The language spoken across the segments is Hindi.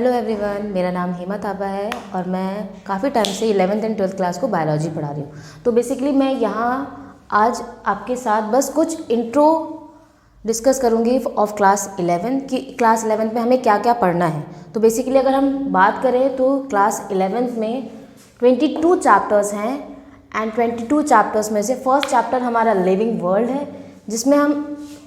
हेलो एवरीवन, मेरा नाम हेमा थापा है और मैं काफ़ी टाइम से 11th एंड 12th क्लास को बायोलॉजी पढ़ा रही हूँ। तो बेसिकली मैं यहाँ आज आपके साथ बस कुछ इंट्रो डिस्कस करूँगी ऑफ क्लास 11 कि क्लास 11th में हमें क्या क्या पढ़ना है। तो बेसिकली अगर हम बात करें तो क्लास 11th में 22 चैप्टर्स हैं एंड 22 चैप्टर्स में से फर्स्ट चैप्टर हमारा लिविंग वर्ल्ड है, जिसमें हम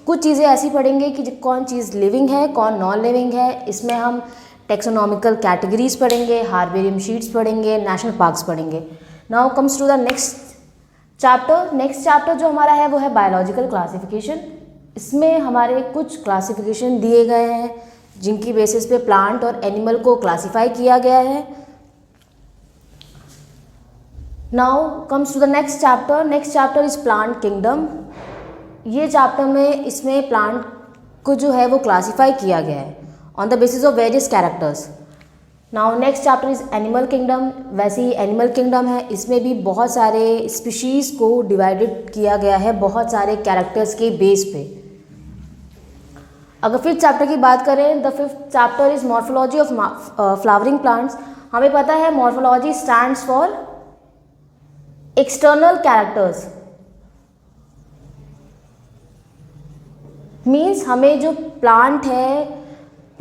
कुछ चीज़ें ऐसी पढ़ेंगे कि कौन चीज़ लिविंग है कौन नॉन लिविंग है। इसमें हम टेक्सोनॉमिकल कैटेगरीज पढ़ेंगे, हार्बेरियम शीट्स पढ़ेंगे, नेशनल पार्क्स पढ़ेंगे। Now comes to the next chapter जो हमारा है वो है बायोलॉजिकल क्लासिफिकेशन। इसमें हमारे कुछ क्लासिफिकेशन दिए गए हैं जिनकी बेसिस पे प्लांट और एनिमल को क्लासिफाई किया गया है। Now comes to the next chapter is plant kingdom. ये चैप्टर में इसमें प्लांट को जो है वो क्लासिफाई किया गया है on the basis of various characters. Now next chapter is animal kingdom. वैसे ही एनिमल किंगडम है, इसमें भी बहुत सारे स्पीशीज़ को डिवाइडेड किया गया है बहुत सारे कैरेक्टर्स के बेस पे। अगर फिफ्थ चैप्टर की बात करें, the fifth chapter is morphology of flowering plants. हमें पता है morphology stands for external characters, means हमें जो प्लांट है,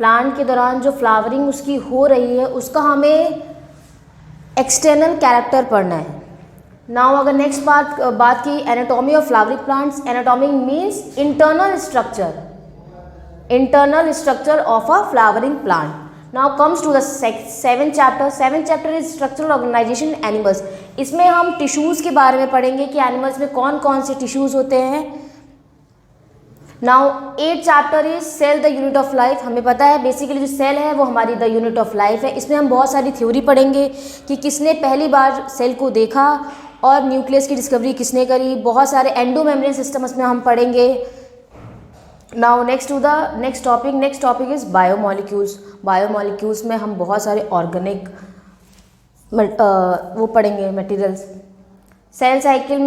प्लांट के दौरान जो फ्लावरिंग उसकी हो रही है उसका हमें एक्सटर्नल कैरेक्टर पढ़ना है। नाउ अगर नेक्स्ट बात की anatomy of flowering plants. Anatomy means internal structure of a flowering plant. Now comes to the seventh chapter is structural organisation animals. इसमें हम टिश्यूज़ के बारे में पढ़ेंगे कि एनिमल्स में कौन कौन से टिश्यूज़ होते हैं। Now 8th chapter is cell the unit of life. हमें पता है बेसिकली जो सेल है वो हमारी द यूनिट ऑफ लाइफ है। इसमें हम बहुत सारी थ्योरी पढ़ेंगे कि किसने पहली बार सेल को देखा और न्यूक्लियस की डिस्कवरी किसने करी। बहुत सारे एंडो मेम्ब्रेन सिस्टम इसमें हम पढ़ेंगे। Now next topic is biomolecules में हम बहुत सारे ऑर्गेनिक वो पढ़ेंगे मटेरियल्स। सेल साइकिल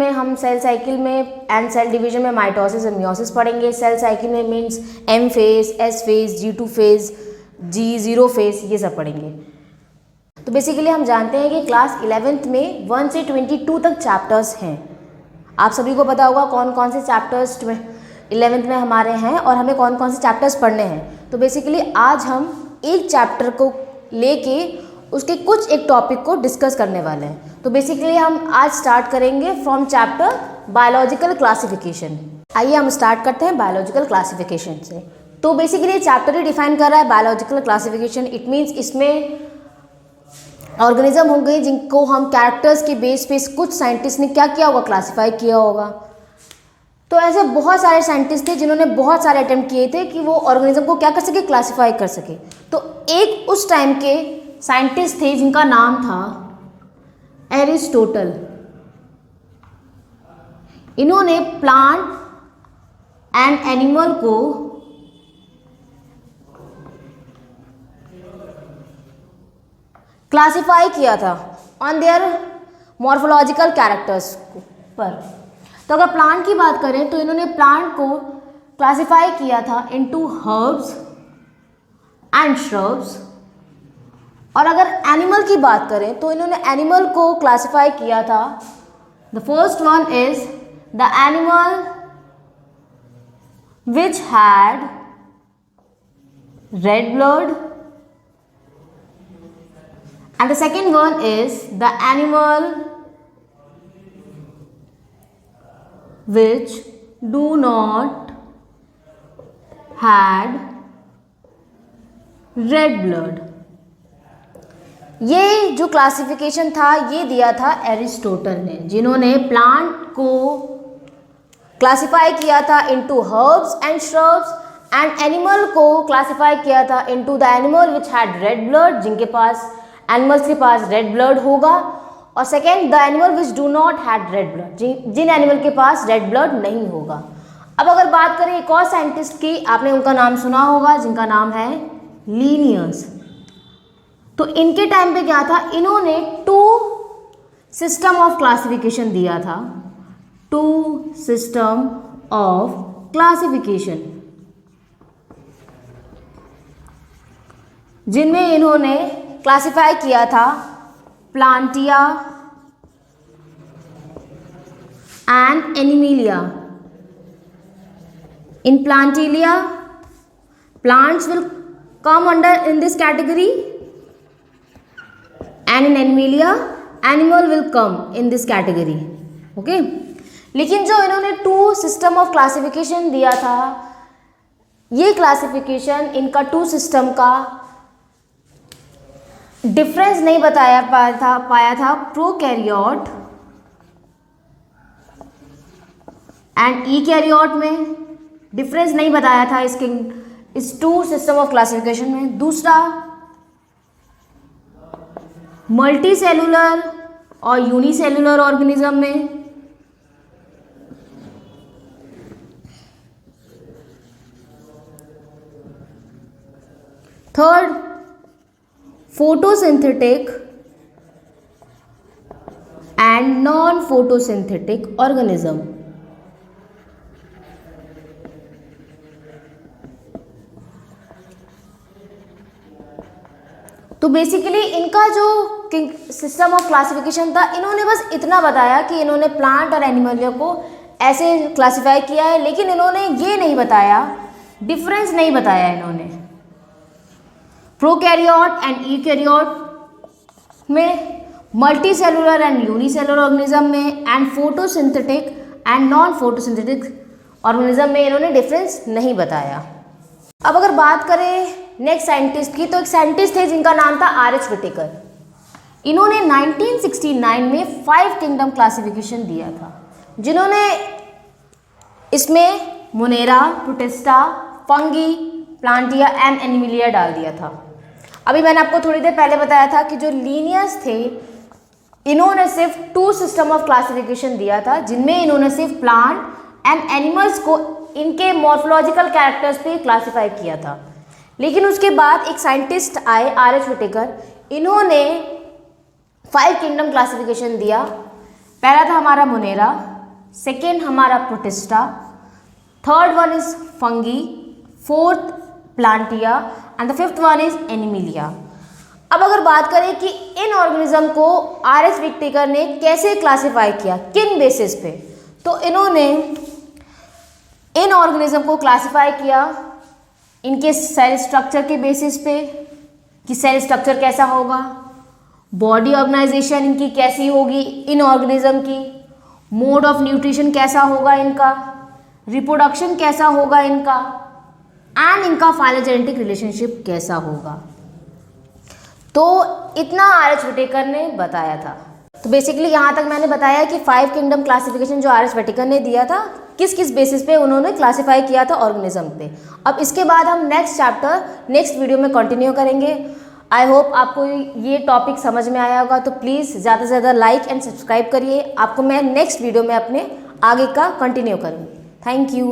में एंड सेल डिवीजन में माइटोसिस और मियोसिस पढ़ेंगे। सेल साइकिल में means M phase, S phase, G2 phase, G0 phase, ये सब पढ़ेंगे। तो बेसिकली हम जानते हैं कि क्लास 11th में 1 से 22 तक चैप्टर्स हैं। आप सभी को पता होगा कौन कौन से चैप्टर्स 11th में हमारे हैं और हमें कौन कौन से चैप्टर्स पढ़ने हैं। तो बेसिकली आज हम एक चैप्टर को लेके उसके एक टॉपिक को डिस्कस करने वाले हैं। तो बेसिकली हम आज स्टार्ट करेंगे फ्रॉम चैप्टर बायोलॉजिकल क्लासिफिकेशन। आइए हम स्टार्ट करते हैं बायोलॉजिकल क्लासिफिकेशन से। तो बेसिकली चैप्टर ही डिफाइन कर रहा है बायोलॉजिकल क्लासिफिकेशन। इट मीन्स इसमें ऑर्गेनिज्म होंगे जिनको हम कैरेक्टर्स के बेस पे कुछ साइंटिस्ट ने क्या किया होगा, क्लासीफाई किया होगा। तो ऐसे बहुत सारे साइंटिस्ट थे जिन्होंने बहुत सारे अटेम्प्ट किए थे कि वो ऑर्गेनिज्म को क्या कर सके, क्लासीफाई कर सके। तो एक उस टाइम के साइंटिस्ट थे जिनका नाम था एरिस्टोटल। इन्होंने प्लांट एंड एनिमल को क्लासिफाई किया था ऑन देयर मॉर्फोलॉजिकल कैरेक्टर्स पर। तो अगर प्लांट की बात करें तो इन्होंने प्लांट को क्लासिफाई किया था इनटू हर्ब्स एंड श्रब्स। और अगर एनिमल की बात करें तो इन्होंने एनिमल को क्लासिफाई किया था, the first one is the animal which had red blood and the second one is the animal which do not had red blood. ये जो क्लासिफिकेशन था ये दिया था एरिस्टोटल ने, जिन्होंने प्लांट को क्लासिफाई किया था into herbs and shrubs and animal को क्लासिफाई किया था into the animal which had red blood, जिनके पास एनिमल्स के पास रेड ब्लड होगा, और second the animal which do not had red blood, जिन एनिमल के पास रेड ब्लड नहीं होगा। अब अगर बात करें एक और साइंटिस्ट की, आपने उनका नाम सुना होगा जिनका नाम है लीनियस। तो इनके टाइम पे क्या था, इन्होंने 2 सिस्टम ऑफ क्लासिफिकेशन दिया था, 2 सिस्टम ऑफ क्लासिफिकेशन। जिनमें इन्होंने क्लासिफाई किया था plantae and animalia. In plantae, plants will come under in this category, and in animalia, animal will come in this category. Okay, लेकिन जो इन्होंने टू सिस्टम ऑफ क्लासिफिकेशन दिया था, ये क्लासिफिकेशन इनका टू सिस्टम का डिफरेंस नहीं पाया था प्रोकैरियोट एंड ईकैरियोट में डिफरेंस नहीं बताया था इसके इस टू सिस्टम ऑफ क्लासिफिकेशन में। दूसरा, मल्टी सेलुलर और यूनिसेलुलर ऑर्गेनिज्म में। Third, photosynthetic and non photosynthetic organism. तो बेसिकली इनका जो सिस्टम ऑफ क्लासिफिकेशन था, इन्होंने बस इतना बताया कि इन्होंने प्लांट और एनिमलियों को ऐसे क्लासिफाई किया है, लेकिन इन्होंने ये नहीं बताया, डिफरेंस नहीं बताया इन्होंने प्रोकैरियोट एंड यूकैरियोट में, multi cellular and unicellular organism में, and photosynthetic and non photosynthetic organism में इन्होंने डिफरेंस नहीं बताया। अब अगर बात करें नेक्स्ट साइंटिस्ट की, तो एक साइंटिस्ट थे जिनका नाम था आर.एच. व्हिटेकर। इन्होंने 1969 में 5 किंगडम क्लासिफिकेशन दिया था, जिन्होंने इसमें monera, protista, fungi, plantae and animalia डाल दिया था। अभी मैंने आपको थोड़ी देर पहले बताया था कि जो लीनियस थे, इन्होंने सिर्फ 2 सिस्टम ऑफ क्लासिफिकेशन दिया था, जिनमें इन्होंने सिर्फ प्लांट एंड एनिमल्स को इनके मॉर्फोलॉजिकल कैरेक्टर्स पे क्लासिफाई किया था। लेकिन उसके बाद एक साइंटिस्ट आए आर.एच. व्हिटेकर, इन्होंने 5 किंगडम क्लासिफिकेशन दिया। पहला था हमारा मोनेरा, सेकेंड हमारा protista, third one is fungi, fourth plantae and the fifth one is animalia. अब अगर बात करें कि इन ऑर्गेनिज्म को आर.एच. व्हिटेकर ने कैसे क्लासिफाई किया, किन बेसिस पे, तो इन्होंने इन ऑर्गेनिज्म को क्लासिफाई किया इनके सेल स्ट्रक्चर के बेसिस पे कि सेल स्ट्रक्चर कैसा होगा, बॉडी ऑर्गेनाइजेशन इनकी कैसी होगी इन ऑर्गेनिज्म की, मोड ऑफ न्यूट्रिशन कैसा होगा इनका, रिप्रोडक्शन कैसा होगा इनका, एंड इनका फाइलोजेनेटिक रिलेशनशिप कैसा होगा। तो इतना आर.एच. व्हिटेकर ने बताया था। तो बेसिकली यहाँ तक मैंने बताया कि 5 किंगडम क्लासिफिकेशन जो आर.एच. व्हिटेकर ने दिया था, किस किस बेसिस पे उन्होंने क्लासिफाई किया था ऑर्गेनिज्म पे। अब इसके बाद हम नेक्स्ट चैप्टर नेक्स्ट वीडियो में कंटिन्यू करेंगे। आई होप आपको ये टॉपिक समझ में आया होगा, तो प्लीज़ ज़्यादा से ज़्यादा लाइक एंड सब्सक्राइब करिए। आपको मैं नेक्स्ट वीडियो में अपने आगे का कंटिन्यू करूँगी। Thank you.